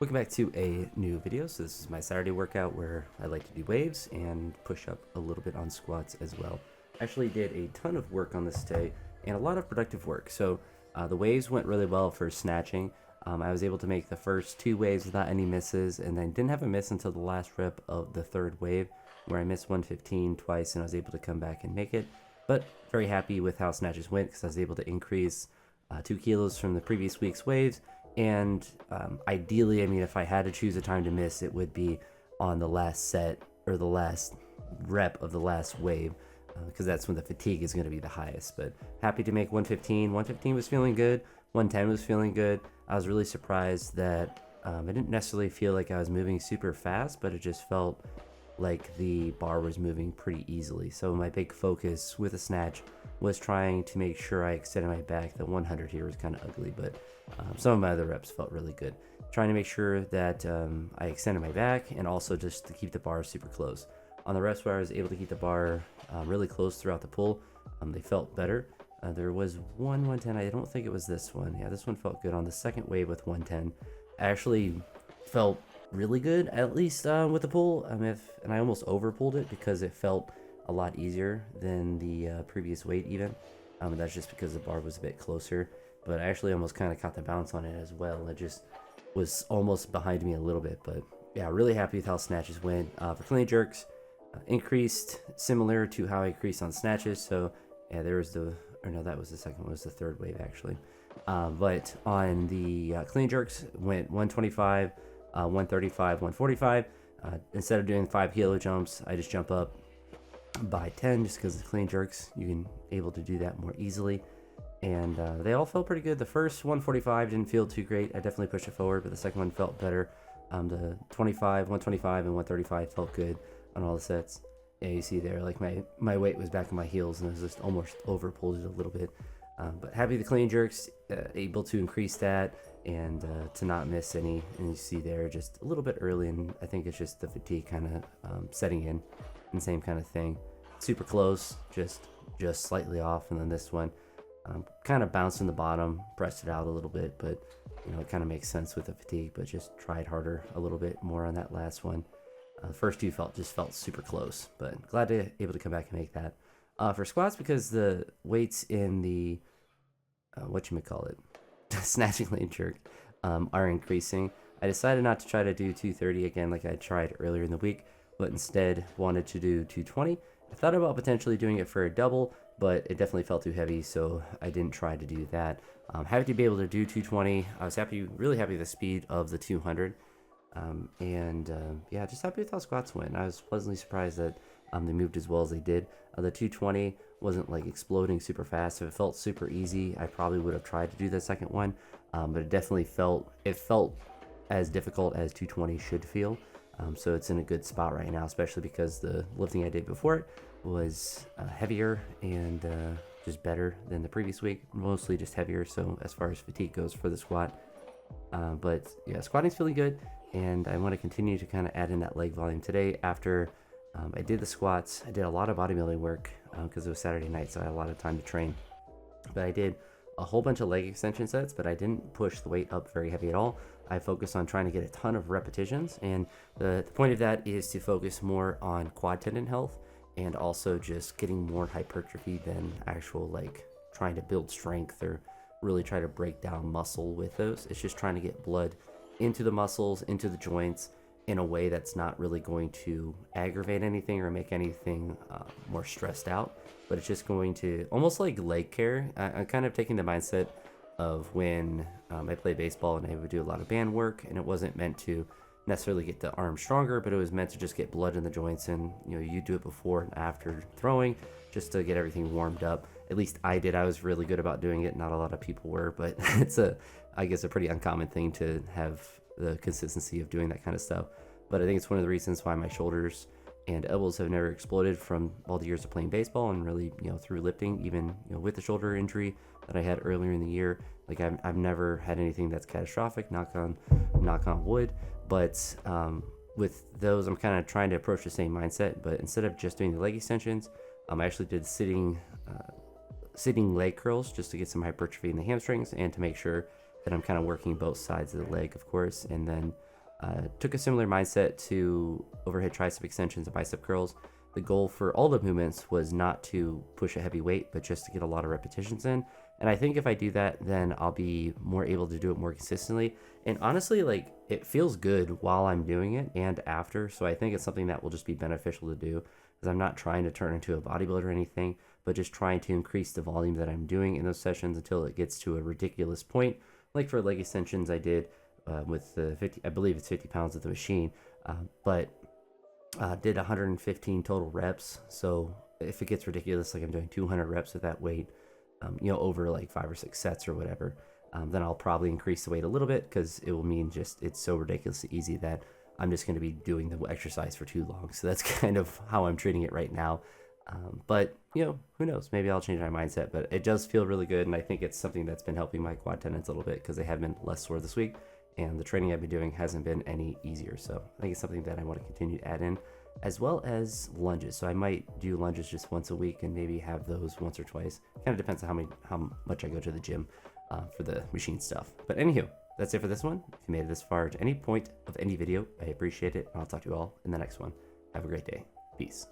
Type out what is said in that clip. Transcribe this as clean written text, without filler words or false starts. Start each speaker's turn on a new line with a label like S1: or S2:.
S1: Welcome back to a new video. So this is my Saturday workout where I like to do waves and push up a little bit on squats as well. I actually did a ton of work on this day and a lot of productive work. So the waves went really well for snatching. I was able to make the first two waves without any misses, and then didn't have a miss until the last rep of the third wave where I missed 115 twice and I was able to come back and make it. But very happy with how snatches went because I was able to increase 2 kilos from the previous week's waves. And ideally, I mean, if I had to choose a time to miss, it would be on the last set or the last rep of the last wave, because that's when the fatigue is going to be the highest. But happy to make 115. 115 was feeling good. 110 was feeling good. I was really surprised that I didn't necessarily feel like I was moving super fast, but it just felt like the bar was moving pretty easily. So my big focus with a snatch was trying to make sure I extended my back. The 100 here was kind of ugly, but some of my other reps felt really good. Trying to make sure that I extended my back and also just to keep the bar super close. On the reps where I was able to keep the bar really close throughout the pull, they felt better. There was one 110, I don't think it was this one. Yeah, this one felt good on the second wave with 110. I actually felt really good, at least with the pull. And I almost over pulled it because it felt a lot easier than the previous weight even. That's just because the bar was a bit closer, but I actually almost kind of caught the bounce on it as well. It just was almost behind me a little bit, but yeah, really happy with how snatches went. For clean jerks, increased similar to how I increased on snatches. So yeah, there was that was the second one, was the third wave actually. But on the clean jerks, went 125, 135, 145. Instead of doing 5 kilo jumps, I just jump up by 10 just because the clean jerks, you can able to do that more easily. And they all felt pretty good. The first 145 didn't feel too great. I definitely pushed it forward, but the second one felt better. The 25, 125, and 135 felt good on all the sets. Yeah, you see there, like my weight was back in my heels and I was just almost over pulled it a little bit. But happy the clean jerks, able to increase that and to not miss any. And you see there just a little bit early, and I think it's just the fatigue kind of setting in, and same kind of thing. Super close, just slightly off. And then this one kind of bounced in the bottom, pressed it out a little bit, but it kind of makes sense with the fatigue, but just tried harder a little bit more on that last one. The first two felt super close, but glad to be able to come back and make that. For squats, because the weights in the snatching lane jerk are increasing, I decided not to try to do 230 again like I tried earlier in the week, but instead wanted to do 220. I thought about potentially doing it for a double, but it definitely felt too heavy, so I didn't try to do that. Happy to be able to do 220. I was really happy with the speed of the 200. Yeah, just happy with how squats went. I was pleasantly surprised that they moved as well as they did. The 220 wasn't like exploding super fast. If it felt super easy, I probably would have tried to do the second one, but it definitely felt as difficult as 220 should feel. So it's in a good spot right now, especially because the lifting I did before it was heavier and just better than the previous week, mostly just heavier. So as far as fatigue goes for the squat, but yeah, squatting's feeling good. And I want to continue to kind of add in that leg volume today. After I did the squats, I did a lot of bodybuilding work because it was Saturday night, so I had a lot of time to train. But I did a whole bunch of leg extension sets, but I didn't push the weight up very heavy at all. I focused on trying to get a ton of repetitions, and the point of that is to focus more on quad tendon health and also just getting more hypertrophy than actual like trying to build strength or really try to break down muscle with those. It's just trying to get blood into the muscles, into the joints in a way that's not really going to aggravate anything or make anything more stressed out, but it's just going to almost like leg care. I'm kind of taking the mindset of when I played baseball and I would do a lot of band work, and it wasn't meant to necessarily get the arm stronger, but it was meant to just get blood in the joints, and you do it before and after throwing just to get everything warmed up. At least I did. I was really good about doing it. Not a lot of people were, but it's I guess a pretty uncommon thing to have the consistency of doing that kind of stuff. But I think it's one of the reasons why my shoulders and elbows have never exploded from all the years of playing baseball, and really through lifting, even with the shoulder injury that I had earlier in the year. Like I've never had anything that's catastrophic, knock on wood. But with those, I'm kind of trying to approach the same mindset, but instead of just doing the leg extensions, I actually did sitting leg curls just to get some hypertrophy in the hamstrings and to make sure that I'm kind of working both sides of the leg, of course. And then Took a similar mindset to overhead tricep extensions and bicep curls. The goal for all the movements was not to push a heavy weight, but just to get a lot of repetitions in. And I think if I do that, then I'll be more able to do it more consistently. And honestly, like, it feels good while I'm doing it and after. So I think it's something that will just be beneficial to do, because I'm not trying to turn into a bodybuilder or anything, but just trying to increase the volume that I'm doing in those sessions until it gets to a ridiculous point. Like for leg extensions, I did with the 50, I believe it's 50 pounds of the machine, but did 115 total reps. So if it gets ridiculous, like I'm doing 200 reps with that weight, over like 5 or 6 sets or whatever, then I'll probably increase the weight a little bit, because it will mean just it's so ridiculously easy that I'm just going to be doing the exercise for too long. So that's kind of how I'm treating it right now. But who knows? Maybe I'll change my mindset. But it does feel really good, and I think it's something that's been helping my quad tendons a little bit, because they have been less sore this week, and the training I've been doing hasn't been any easier. So I think it's something that I want to continue to add in, as well as lunges. So I might do lunges just once a week and maybe have those once or twice. Kind of depends on how much I go to the gym for the machine stuff. But anywho, that's it for this one. If you made it this far to any point of any video, I appreciate it, and I'll talk to you all in the next one. Have a great day. Peace.